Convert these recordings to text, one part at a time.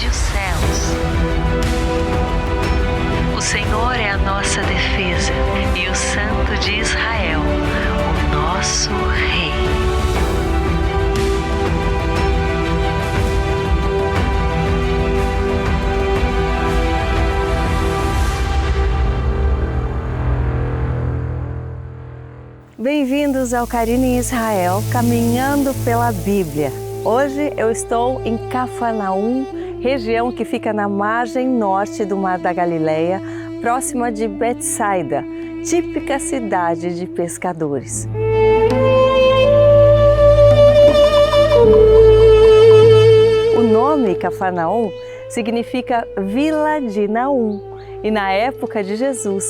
os céus. O Senhor é a nossa defesa e o Santo de Israel, o nosso Rei. Bem-vindos ao Karina em Israel, caminhando pela Bíblia. Hoje eu estou em Cafarnaum, região que fica na margem norte do Mar da Galileia, próxima de Betsaida, típica cidade de pescadores. O nome Cafarnaum significa Vila de Naum e na época de Jesus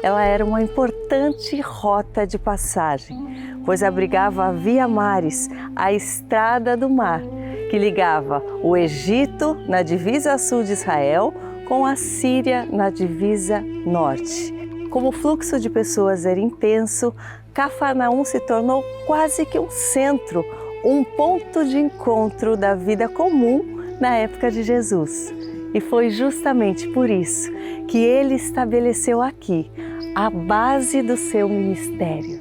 ela era uma importante rota de passagem, pois abrigava a Via Maris, a estrada do mar, que ligava o Egito, na divisa sul de Israel, com a Síria, na divisa norte. Como o fluxo de pessoas era intenso, Cafarnaum se tornou quase que um centro, um ponto de encontro da vida comum na época de Jesus. E foi justamente por isso que ele estabeleceu aqui a base do seu ministério.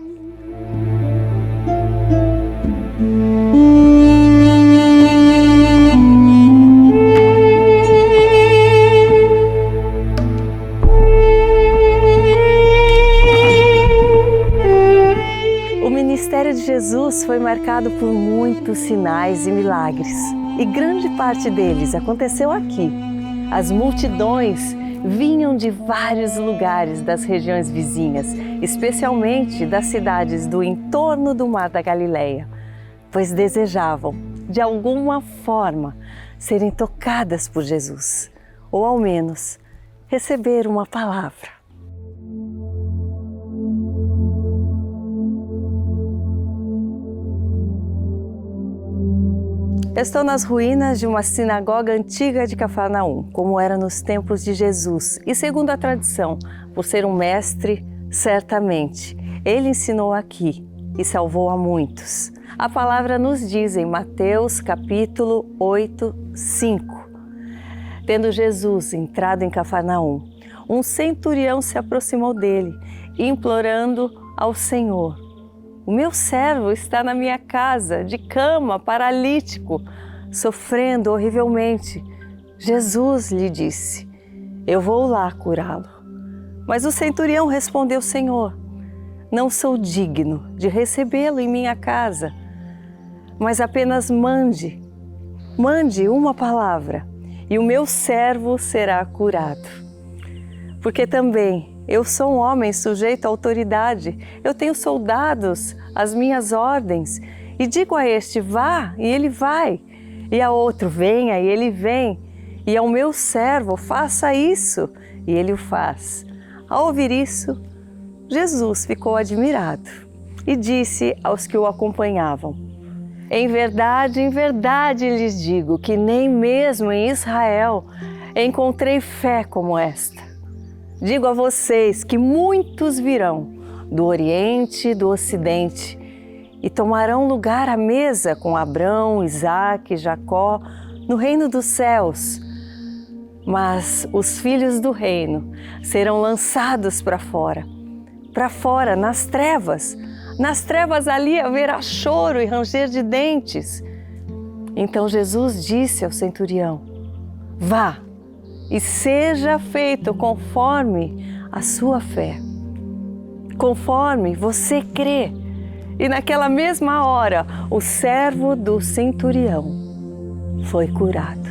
O ministério de Jesus foi marcado por muitos sinais e milagres, e grande parte deles aconteceu aqui. As multidões vinham de vários lugares das regiões vizinhas, especialmente das cidades do entorno do Mar da Galileia, pois desejavam, de alguma forma, serem tocadas por Jesus, ou ao menos receber uma palavra. Estou nas ruínas de uma sinagoga antiga de Cafarnaum, como era nos tempos de Jesus. E segundo a tradição, por ser um mestre, certamente, ele ensinou aqui e salvou a muitos. A palavra nos diz em Mateus capítulo 8, 5. Tendo Jesus entrado em Cafarnaum, um centurião se aproximou dele, implorando ao Senhor: "O meu servo está na minha casa, de cama, paralítico, sofrendo horrivelmente." Jesus lhe disse: "Eu vou lá curá-lo." Mas o centurião respondeu: "Senhor, não sou digno de recebê-lo em minha casa, mas apenas mande uma palavra e o meu servo será curado. Porque também eu sou um homem sujeito à autoridade, eu tenho soldados às minhas ordens, e digo a este: vá, e ele vai, e a outro: venha, e ele vem, e ao meu servo: faça isso, e ele o faz." Ao ouvir isso, Jesus ficou admirado e disse aos que o acompanhavam: em verdade lhes digo que nem mesmo em Israel encontrei fé como esta. Digo a vocês que muitos virão do Oriente e do Ocidente e tomarão lugar à mesa com Abraão, Isaque e Jacó no reino dos céus. Mas os filhos do reino serão lançados para fora, nas trevas. Nas trevas ali haverá choro e ranger de dentes. Então Jesus disse ao centurião: vá, e seja feito conforme a sua fé, conforme você crê. E naquela mesma hora, o servo do centurião foi curado.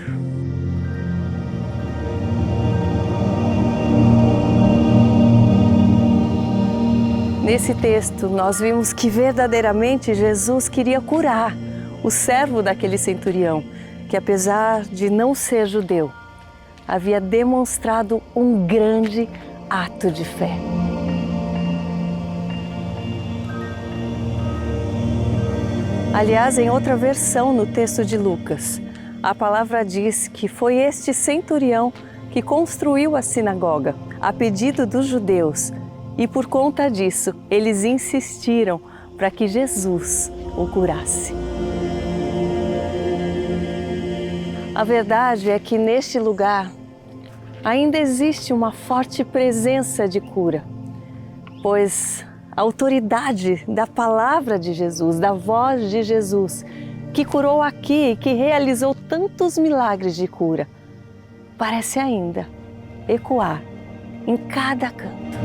Nesse texto, nós vimos que verdadeiramente Jesus queria curar o servo daquele centurião, que apesar de não ser judeu, havia demonstrado um grande ato de fé. Aliás, em outra versão no texto de Lucas, a palavra diz que foi este centurião que construiu a sinagoga a pedido dos judeus, e por conta disso eles insistiram para que Jesus o curasse. A verdade é que neste lugar ainda existe uma forte presença de cura, pois a autoridade da palavra de Jesus, da voz de Jesus, que curou aqui e que realizou tantos milagres de cura, parece ainda ecoar em cada canto.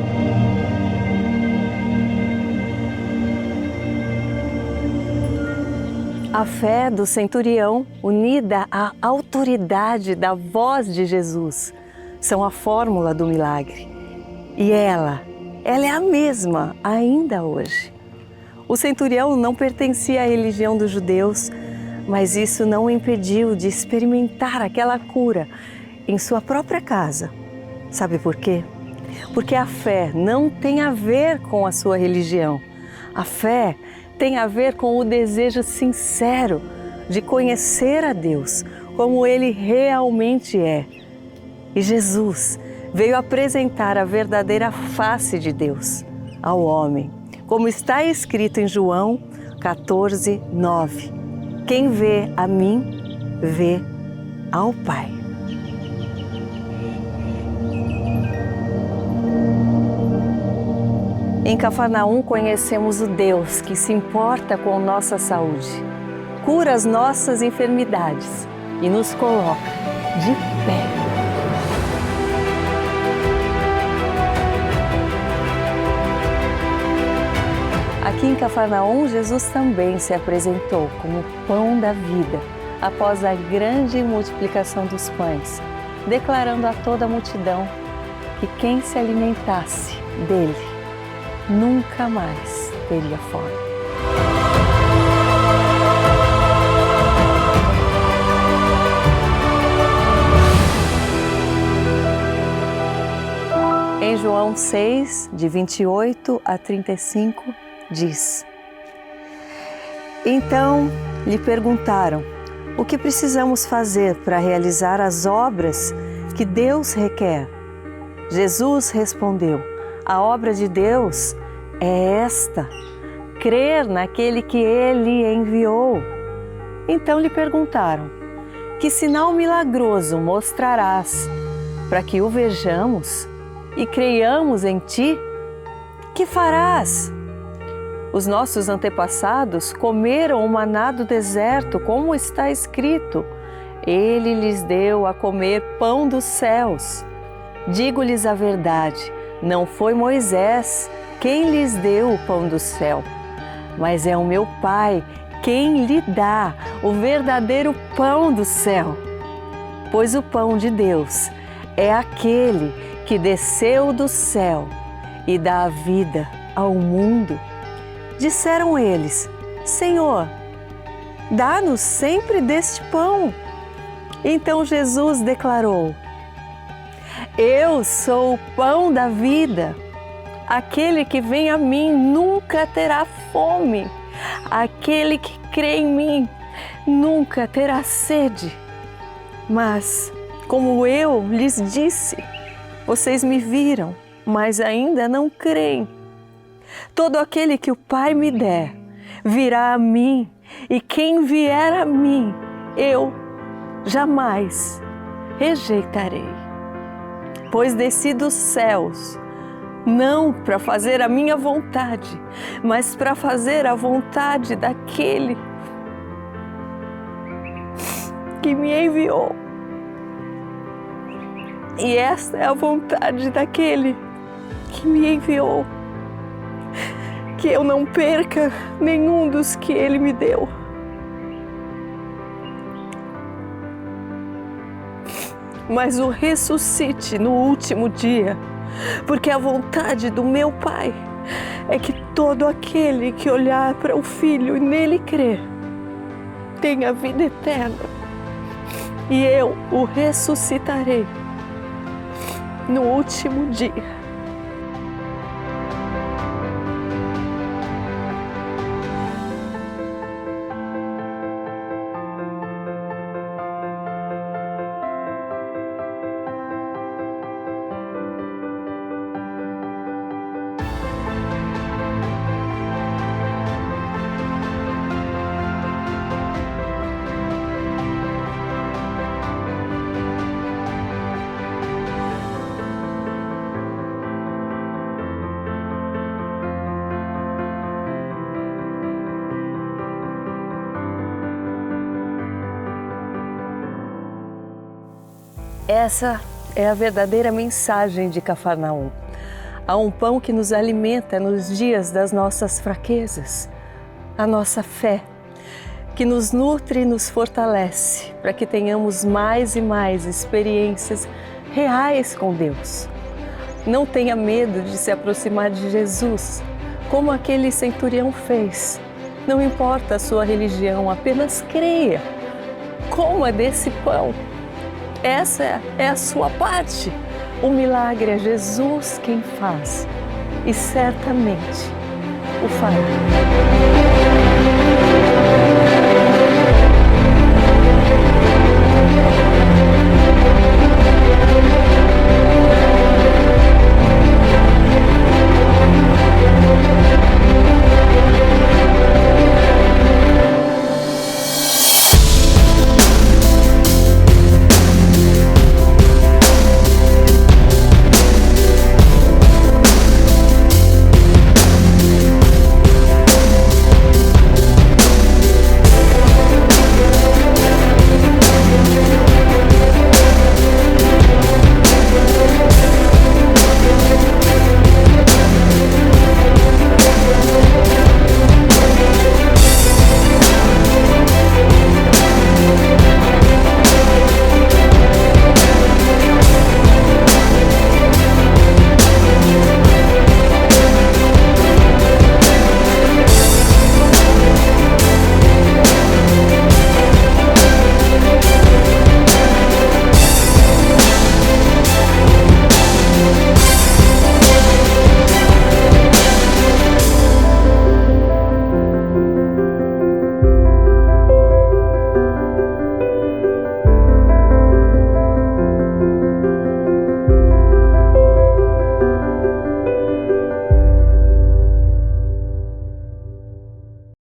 A fé do centurião, unida à autoridade da voz de Jesus, são a fórmula do milagre. E ela é a mesma ainda hoje. O centurião não pertencia à religião dos judeus, mas isso não o impediu de experimentar aquela cura em sua própria casa. Sabe por quê? Porque a fé não tem a ver com a sua religião. A fé tem a ver com o desejo sincero de conhecer a Deus como Ele realmente é. E Jesus veio apresentar a verdadeira face de Deus ao homem, como está escrito em João 14, 9. Quem vê a mim, vê ao Pai. Em Cafarnaum conhecemos o Deus que se importa com nossa saúde, cura as nossas enfermidades e nos coloca de pé. Aqui em Cafarnaum, Jesus também se apresentou como pão da vida após a grande multiplicação dos pães, declarando a toda a multidão que quem se alimentasse dele nunca mais teria fome. Em João 6, de 28 a 35, diz: Então lhe perguntaram: o que precisamos fazer para realizar as obras que Deus requer? Jesus respondeu: a obra de Deus é esta, crer naquele que Ele enviou. Então lhe perguntaram: que sinal milagroso mostrarás para que o vejamos e creiamos em Ti? Que farás? Os nossos antepassados comeram o maná do deserto, como está escrito: Ele lhes deu a comer pão dos céus. Digo-lhes a verdade, não foi Moisés quem lhes deu o pão do céu, mas é o meu Pai quem lhe dá o verdadeiro pão do céu. Pois o pão de Deus é aquele que desceu do céu e dá a vida ao mundo. Disseram eles: Senhor, dá-nos sempre deste pão. Então Jesus declarou: Eu sou o pão da vida. Aquele que vem a mim nunca terá fome. Aquele que crê em mim nunca terá sede. Mas, como eu lhes disse, vocês me viram, mas ainda não creem. Todo aquele que o Pai me der virá a mim, e quem vier a mim, eu jamais rejeitarei. Pois desci dos céus, não para fazer a minha vontade, mas para fazer a vontade daquele que me enviou. E esta é a vontade daquele que me enviou, que eu não perca nenhum dos que Ele me deu. Mas o ressuscite no último dia, porque a vontade do meu Pai é que todo aquele que olhar para o Filho e nele crer tenha vida eterna, e eu o ressuscitarei no último dia. Essa é a verdadeira mensagem de Cafarnaum. Há um pão que nos alimenta nos dias das nossas fraquezas, a nossa fé, que nos nutre e nos fortalece para que tenhamos mais e mais experiências reais com Deus. Não tenha medo de se aproximar de Jesus, como aquele centurião fez. Não importa a sua religião, apenas creia. Coma desse pão. Essa é a sua parte. O milagre é Jesus quem faz e certamente o fará.